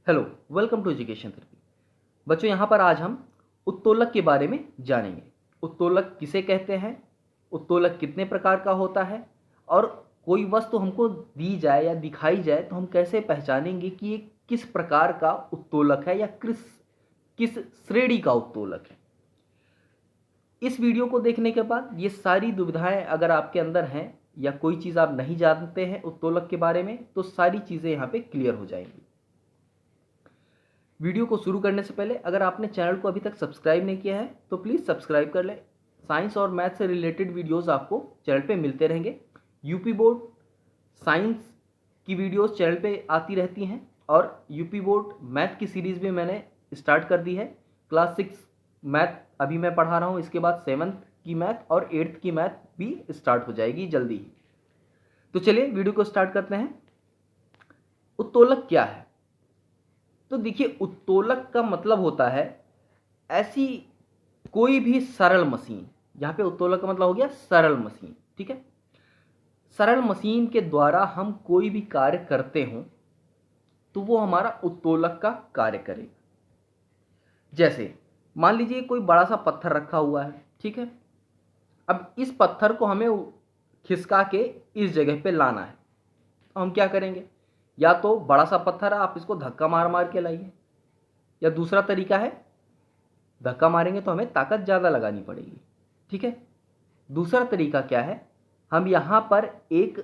Hello, welcome to education therapy. बच्चों, यहाँ पर आज हम उत्तोलक के बारे में जानेंगे। उत्तोलक किसे कहते हैं, उत्तोलक कितने प्रकार का होता है, और कोई वस्तु हमको दी जाए या दिखाई जाए तो हम कैसे पहचानेंगे कि ये किस प्रकार का उत्तोलक है या किस किस श्रेणी का उत्तोलक है। इस वीडियो को देखने के बाद ये सारी दुविधाएं अगर आपके अंदर हैं या कोई चीज़ आप नहीं जानते हैं उत्तोलक के बारे में, तो सारी चीज़ें यहाँ पे क्लियर हो जाएंगी। वीडियो को शुरू करने से पहले अगर आपने चैनल को अभी तक सब्सक्राइब नहीं किया है तो प्लीज़ सब्सक्राइब कर लें। साइंस और मैथ से रिलेटेड वीडियोस आपको चैनल पे मिलते रहेंगे। यूपी बोर्ड साइंस की वीडियोस चैनल पे आती रहती हैं और यूपी बोर्ड मैथ की सीरीज़ भी मैंने स्टार्ट कर दी है। क्लास 6 मैथ अभी मैं पढ़ा रहा हूँ, इसके बाद 7th की मैथ और 8th की मैथ भी स्टार्ट हो जाएगी जल्दी ही। तो चलिए वीडियो को स्टार्ट करते हैं। उत्तोलक क्या है? तो देखिए, उत्तोलक का मतलब होता है ऐसी कोई भी सरल मशीन। यहाँ पे उत्तोलक का मतलब हो गया सरल मशीन। ठीक है, सरल मशीन के द्वारा हम कोई भी कार्य करते हों तो वो हमारा उत्तोलक का कार्य करेगा। जैसे मान लीजिए कोई बड़ा सा पत्थर रखा हुआ है, ठीक है। अब इस पत्थर को हमें खिसका के इस जगह पे लाना है, तो हम क्या करेंगे? या तो बड़ा सा पत्थर है, आप इसको धक्का मार मार के लाइए, या दूसरा तरीका है धक्का मारेंगे तो हमें ताकत ज़्यादा लगानी पड़ेगी। ठीक है, दूसरा तरीका क्या है? हम यहाँ पर एक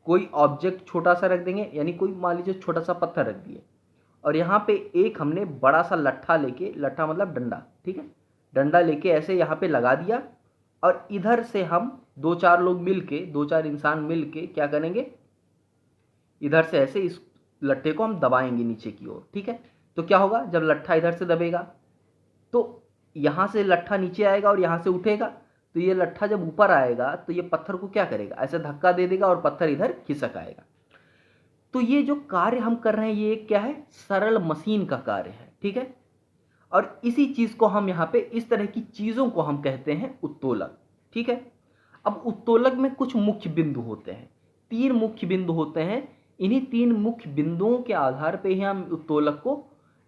कोई ऑब्जेक्ट छोटा सा रख देंगे, यानी कोई मान लीजिए छोटा सा पत्थर रख दिए और यहाँ पे एक हमने बड़ा सा लट्ठा लेके, लट्ठा मतलब डंडा, ठीक है, डंडा लेके ऐसे यहाँ पे लगा दिया और इधर से हम दो चार लोग मिल के, दो चार इंसान मिल के क्या करेंगे? इधर से ऐसे इस लट्ठे को हम दबाएंगे नीचे की ओर। ठीक है, तो क्या होगा? जब लट्ठा इधर से दबेगा तो यहाँ से लट्ठा नीचे आएगा और यहाँ से उठेगा, तो ये लट्ठा जब ऊपर आएगा तो ये पत्थर को क्या करेगा? ऐसे धक्का दे देगा और पत्थर इधर खिसक आएगा। तो ये जो कार्य हम कर रहे हैं ये क्या है? सरल मशीन का कार्य है। ठीक है, और इसी चीज को हम यहाँ पे, इस तरह की चीजों को हम कहते हैं उत्तोलक। ठीक है, अब उत्तोलक में कुछ मुख्य बिंदु होते हैं, 3 मुख्य बिंदु होते हैं। इन्हीं 3 मुख्य बिंदुओं के आधार पर ही हम उत्तोलक को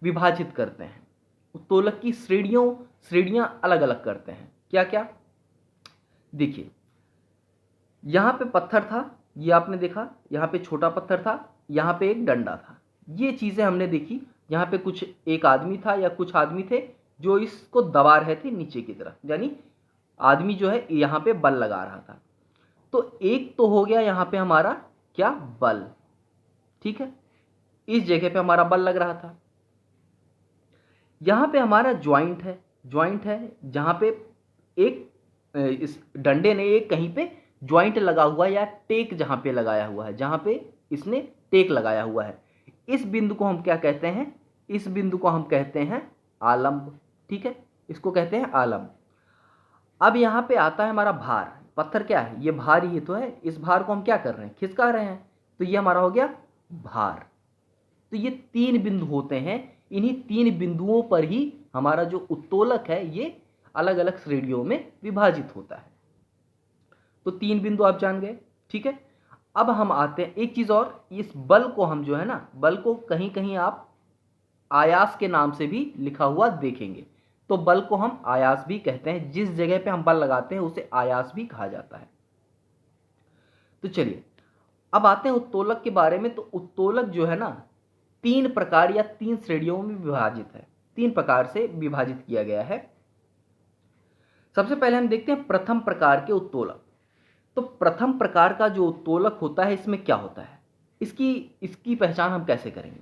विभाजित करते हैं। उत्तोलक की श्रेणियां अलग अलग करते हैं। क्या क्या? देखिए, यहां पे पत्थर था, ये आपने देखा, यहां पे छोटा पत्थर था, यहां पे एक डंडा था, ये चीजें हमने देखी। यहां पे कुछ एक आदमी था या कुछ आदमी थे जो इसको दबा रहे थे नीचे की तरफ, यानी आदमी जो है यहां पे बल लगा रहा था। तो एक तो हो गया यहां पे हमारा क्या? बल। ठीक है, इस जगह पे हमारा बल लग रहा था। यहाँ पे हमारा ज्वाइंट है, ज्वाइंट है जहाँ पे एक इस डंडे ने एक कहीं पे ज्वाइंट लगा हुआ है या टेक जहाँ पे लगाया हुआ है, जहाँ पे इसने टेक लगाया हुआ है। इस बिंदु को हम क्या कहते हैं? इस बिंदु को हम कहते हैं आलंब। ठीक है, इसको कहते हैं आलंब। अब यहाँ पे आता है हमारा भार। पत्थर क्या है? ये भार ही तो है। इस भार को हम क्या कर रहे हैं? खिसका रहे हैं, तो ये हमारा हो गया भार। तो ये 3 बिंदु होते हैं, इन्हीं 3 बिंदुओं पर ही हमारा जो उत्तोलक है ये अलग अलग श्रेणियों में विभाजित होता है। तो 3 बिंदु आप जान गए। ठीक है, अब हम आते हैं एक चीज और, इस बल को हम जो है ना, बल को कहीं कहीं आप आयास के नाम से भी लिखा हुआ देखेंगे। तो बल को हम आयास भी कहते हैं, जिस जगह पे हम बल लगाते हैं उसे आयास भी कहा जाता है। तो चलिए अब आते हैं उत्तोलक के बारे में। तो उत्तोलक जो है ना 3 प्रकार या 3 श्रेणियों में विभाजित है, 3 प्रकार से विभाजित किया गया है। सबसे पहले हम देखते हैं प्रथम प्रकार के उत्तोलक। तो प्रथम प्रकार का जो उत्तोलक होता है इसमें क्या होता है, इसकी इसकी पहचान हम कैसे करेंगे?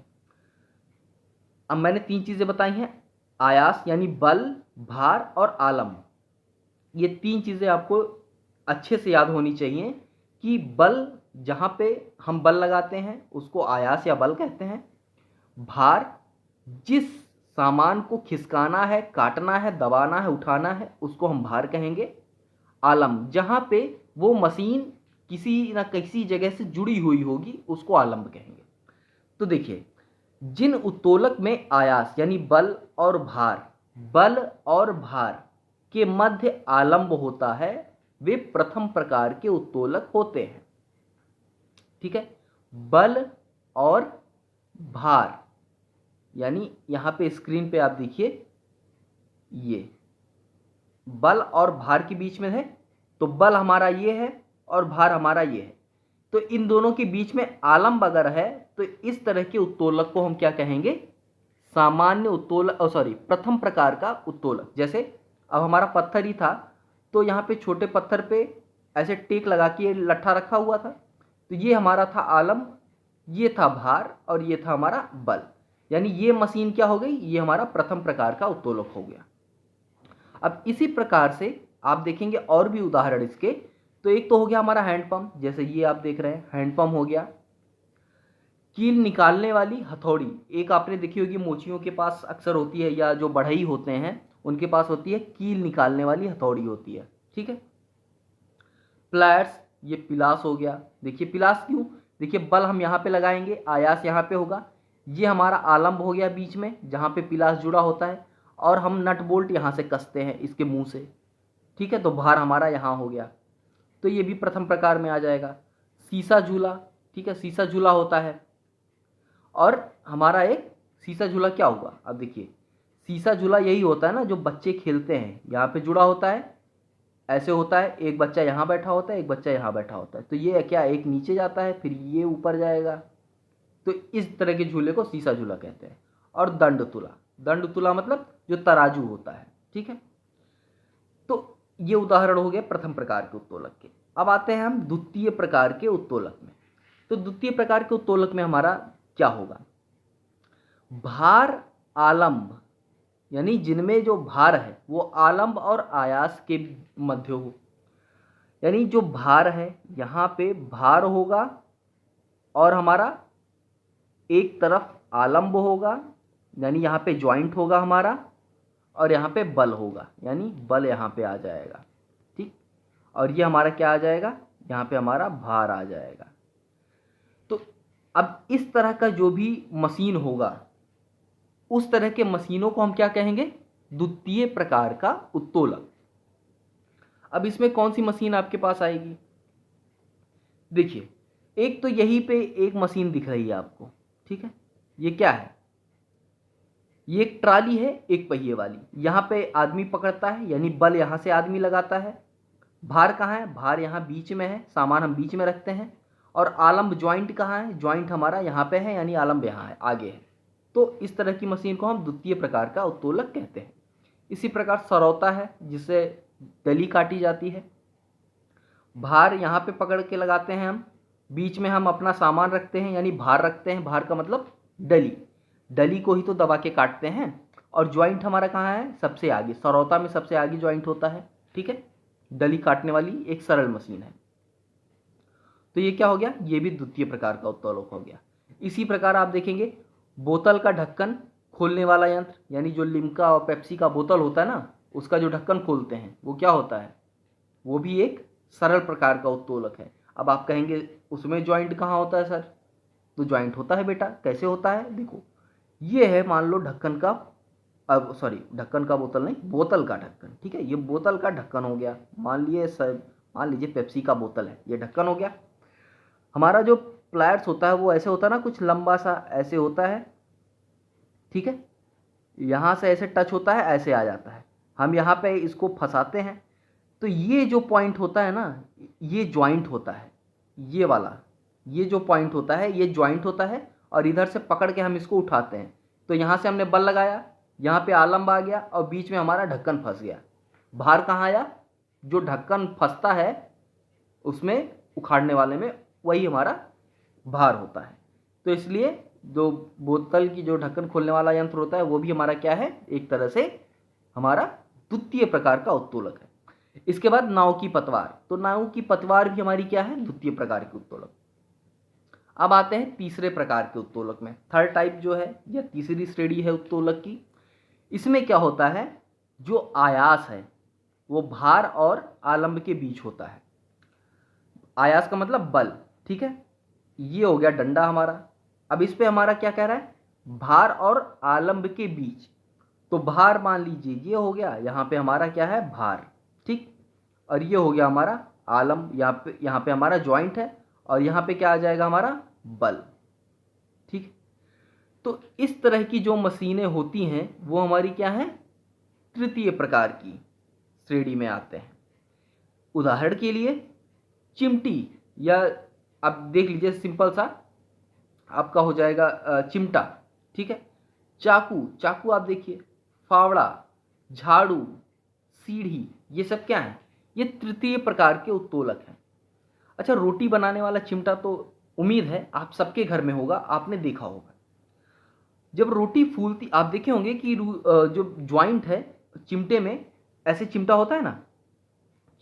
अब मैंने 3 चीजें बताई हैं, आयास यानी बल, भार और आलंब। ये 3 चीजें आपको अच्छे से याद होनी चाहिए कि बल, जहां पे हम बल लगाते हैं उसको आयास या बल कहते हैं। भार, जिस सामान को खिसकाना है, काटना है, दबाना है, उठाना है, उसको हम भार कहेंगे। आलम्ब, जहां पे वो मशीन किसी न किसी जगह से जुड़ी हुई होगी उसको आलम्ब कहेंगे। तो देखिए, जिन उत्तोलक में आयास यानी बल और भार के मध्य आलम्ब होता है वे प्रथम प्रकार के उत्तोलक होते हैं। ठीक है, बल और भार यानी यहाँ पे स्क्रीन पे आप देखिए, ये बल और भार के बीच में है, तो बल हमारा ये है और भार हमारा ये है। तो इन दोनों के बीच में आलम्ब अगर है तो इस तरह के उत्तोलक को हम क्या कहेंगे? सामान्य उत्तोलक, प्रथम प्रकार का उत्तोलक। जैसे अब हमारा पत्थर ही था, तो यहाँ पे छोटे पत्थर पे ऐसे टेक लगा के लट्ठा रखा हुआ था, तो ये हमारा था आलम्ब, ये था भार और ये था हमारा बल। यानी ये मशीन क्या हो गई? ये हमारा प्रथम प्रकार का उत्तोलक हो गया। अब इसी प्रकार से आप देखेंगे और भी उदाहरण इसके। तो एक तो हो गया हमारा हैंडपंप, जैसे ये आप देख रहे हैं हैंडपंप हो गया। कील निकालने वाली हथौड़ी, एक आपने देखी होगी मोचियों के पास अक्सर होती है, या जो बढ़ई होते हैं उनके पास होती है, कील निकालने वाली हथौड़ी होती है, ठीक है। प्लायर्स, ये पिलास हो गया। देखिए पिलास क्यों? देखिए बल हम यहाँ पे लगाएंगे, आयास यहाँ पे होगा, ये हमारा आलम्ब हो गया बीच में जहाँ पे पिलास जुड़ा होता है, और हम नट बोल्ट यहाँ से कसते हैं इसके मुंह से, ठीक है। तो भार हमारा यहाँ हो गया, तो ये भी प्रथम प्रकार में आ जाएगा। सीसा झूला, ठीक है, सीसा झूला होता है। और हमारा एक सीसा झूला क्या हुआ? अब देखिए सीसा झूला यही होता है ना जो बच्चे खेलते हैं, यहाँ पे जुड़ा होता है, ऐसे होता है, एक बच्चा यहाँ बैठा होता है, एक बच्चा यहाँ बैठा होता है, तो ये क्या, एक नीचे जाता है फिर ये ऊपर जाएगा, तो इस तरह के झूले को सीसा झूला कहते हैं। और दंड तुला, दंड तुला मतलब जो तराजू होता है, ठीक है। तो ये उदाहरण हो गए प्रथम प्रकार के उत्तोलक के। अब आते हैं हम द्वितीय प्रकार के उत्तोलक में। तो द्वितीय प्रकार के उत्तोलक में हमारा क्या होगा? भार आलम्ब, यानी जिनमें जो भार है वो आलम्ब और आयास के मध्य हो। यानी जो भार है यहाँ पे भार होगा और हमारा एक तरफ आलम्ब होगा, यानी यहाँ पे जॉइंट होगा हमारा, और यहाँ पे बल होगा, यानी बल यहाँ पे आ जाएगा, ठीक। और ये हमारा क्या आ जाएगा? यहाँ पे हमारा भार आ जाएगा। तो अब इस तरह का जो भी मशीन होगा, उस तरह के मशीनों को हम क्या कहेंगे? द्वितीय प्रकार का उत्तोलक। अब इसमें कौन सी मशीन आपके पास आएगी? देखिए एक तो यहीं पे एक मशीन दिख रही है आपको, ठीक है। ये क्या है? ये एक ट्राली है, एक पहिए वाली। यहाँ पे आदमी पकड़ता है, यानी बल यहाँ से आदमी लगाता है। भार कहाँ है? भार यहाँ बीच में है, सामान हम बीच में रखते हैं। और आलम्ब जॉइंट कहाँ है? जॉइंट हमारा यहाँ पे है, यानी आलम्ब यहाँ है, आगे है। तो इस तरह की मशीन को हम द्वितीय प्रकार का उत्तोलक कहते हैं। इसी प्रकार सरौता है, जिससे डली काटी जाती है। भार यहाँ पे पकड़ के लगाते हैं हम, बीच में हम अपना सामान रखते हैं, यानी भार रखते हैं। भार का मतलब डली, डली को ही तो दबा के काटते हैं। और ज्वाइंट हमारा कहाँ है? सबसे आगे, सरौता में सबसे आगे ज्वाइंट होता है, ठीक है। डली काटने वाली एक सरल मशीन है। तो ये क्या हो गया? ये भी द्वितीय प्रकार का उत्तोलक हो गया। इसी प्रकार आप देखेंगे बोतल का ढक्कन खोलने वाला यंत्र, यानी जो लिम्का और पेप्सी का बोतल होता है ना, उसका जो ढक्कन खोलते हैं वो क्या होता है? वो भी एक सरल प्रकार का उत्तोलक है। अब आप कहेंगे उसमें ज्वाइंट कहाँ होता है सर? तो ज्वाइंट होता है बेटा। कैसे होता है? देखो ये है, मान लो ढक्कन का, अब ढक्कन का बोतल नहीं, बोतल का ढक्कन, ठीक है। ये बोतल का ढक्कन हो गया। मान लीजिए पेप्सी का बोतल है, ये ढक्कन हो गया। हमारा जो प्लायर्स होता है वो ऐसे होता है ना, कुछ लंबा सा ऐसे होता है, ठीक है। यहाँ से ऐसे टच होता है, ऐसे आ जाता है। हम यहाँ पे इसको फंसाते हैं, तो ये जो पॉइंट होता है ना, ये जॉइंट होता है। ये वाला, ये जो पॉइंट होता है ये जॉइंट होता है, और इधर से पकड़ के हम इसको उठाते हैं। तो यहाँ से हमने बल लगाया, यहाँ पे आलम्ब आ गया, और बीच में हमारा ढक्कन फंस गया। भार कहाँ आया? जो ढक्कन फंसता है उसमें, उखाड़ने वाले में, वही हमारा भार होता है। तो इसलिए जो बोतल की जो ढक्कन खोलने वाला यंत्र होता है वो भी हमारा क्या है? एक तरह से हमारा द्वितीय प्रकार का उत्तोलक है। इसके बाद नाव की पतवार। तो नाव की पतवार भी हमारी क्या है? द्वितीय प्रकार की उत्तोलक। अब आते हैं तीसरे प्रकार के उत्तोलक में। थर्ड टाइप जो है, या तीसरी श्रेणी है उत्तोलक की, इसमें क्या होता है? जो आयास है वो भार और आलम्ब के बीच होता है। आयास का मतलब बल, ठीक है। ये हो गया डंडा हमारा। अब इस पे हमारा क्या कह रहा है? भार और आलम्ब के बीच। तो भार मान लीजिए ये हो गया, यहाँ पे हमारा क्या है? भार, ठीक। और ये हो गया हमारा आलम्ब, यहाँ पे हमारा जॉइंट है, और यहाँ पे क्या आ जाएगा? हमारा बल, ठीक। तो इस तरह की जो मशीनें होती हैं वो हमारी क्या हैं, तृतीय प्रकार की श्रेणी में आते हैं। उदाहरण के लिए चिमटी, या आप देख लीजिए सिंपल सा आपका हो जाएगा चिमटा, ठीक है। चाकू, चाकू आप देखिए, फावड़ा, झाड़ू, सीढ़ी, ये सब क्या है, ये तृतीय प्रकार के उत्तोलक हैं। अच्छा, रोटी बनाने वाला चिमटा तो उम्मीद है आप सबके घर में होगा, आपने देखा होगा। जब रोटी फूलती, आप देखे होंगे कि जो ज्वाइंट है चिमटे में, ऐसे चिमटा होता है ना,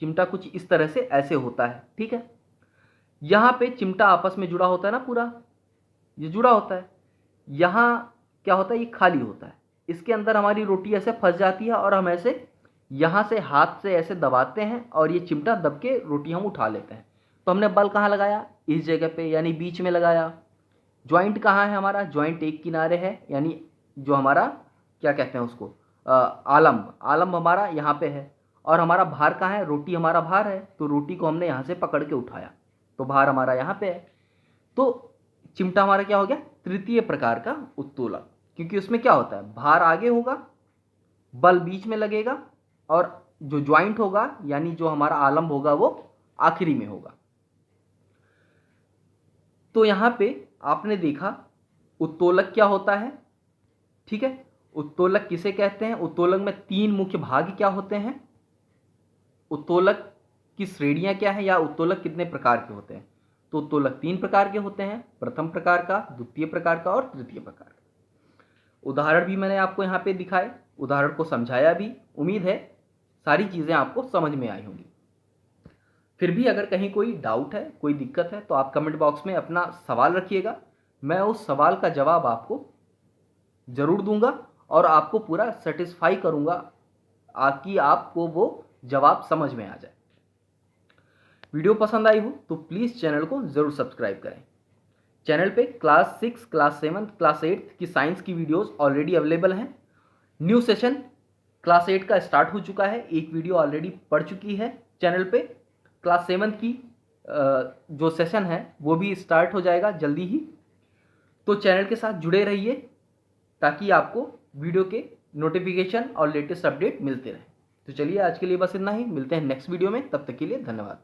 चिमटा कुछ इस तरह से ऐसे होता है, ठीक है। यहाँ पे चिमटा आपस में जुड़ा होता है ना, पूरा ये जुड़ा होता है। यहाँ क्या होता है, ये खाली होता है, इसके अंदर हमारी रोटी ऐसे फंस जाती है और हम ऐसे यहाँ से हाथ से ऐसे दबाते हैं और ये चिमटा दब के रोटी हम उठा लेते हैं। तो हमने बल कहाँ लगाया, इस जगह पे, यानी बीच में लगाया। ज्वाइंट कहाँ है हमारा, ज्वाइंट एक किनारे है, यानी जो हमारा क्या कहते हैं उसको, आलम्ब, आलम्ब हमारा यहाँ पे है। और हमारा भार कहाँ है, रोटी हमारा भार है, तो रोटी को हमने यहाँ से पकड़ के उठाया, तो भार हमारा यहाँ पे है। तो चिमटा हमारा क्या हो गया, तृतीय प्रकार का उत्तोलक, क्योंकि उसमें क्या होता है, भार आगे होगा, बल बीच में लगेगा, और जो ज्वाइंट होगा यानी जो हमारा आलम्ब होगा वो आखिरी में होगा। तो यहां पे आपने देखा उत्तोलक क्या होता है, ठीक है। उत्तोलक किसे कहते हैं, उत्तोलक में तीन मुख्य भाग क्या होते हैं, उत्तोलक की श्रेणियां क्या है, या उत्तोलक कितने प्रकार के होते हैं। तो उत्तोलक तीन प्रकार के होते हैं, प्रथम प्रकार का, द्वितीय प्रकार का और तृतीय प्रकार का। उदाहरण भी मैंने आपको यहाँ पे दिखाए, उदाहरण को समझाया भी। उम्मीद है सारी चीज़ें आपको समझ में आई होंगी। फिर भी अगर कहीं कोई डाउट है, कोई दिक्कत है, तो आप कमेंट बॉक्स में अपना सवाल रखिएगा, मैं उस सवाल का जवाब आपको ज़रूर दूंगा और आपको पूरा सेटिस्फाई करूंगा ताकि आपको वो जवाब समझ में आ जाए। वीडियो पसंद आई हो तो प्लीज़ चैनल को ज़रूर सब्सक्राइब करें। चैनल पे क्लास 6, क्लास 7, क्लास 8 की साइंस की वीडियोस ऑलरेडी अवेलेबल हैं। न्यू सेशन क्लास 8 का स्टार्ट हो चुका है, एक वीडियो ऑलरेडी पड़ चुकी है चैनल पे। क्लास 7 की जो सेशन है वो भी स्टार्ट हो जाएगा जल्दी ही। तो चैनल के साथ जुड़े रहिए ताकि आपको वीडियो के नोटिफिकेशन और लेटेस्ट अपडेट मिलते रहें। तो चलिए आज के लिए बस इतना ही, मिलते हैं नेक्स्ट वीडियो में, तब तक के लिए धन्यवाद।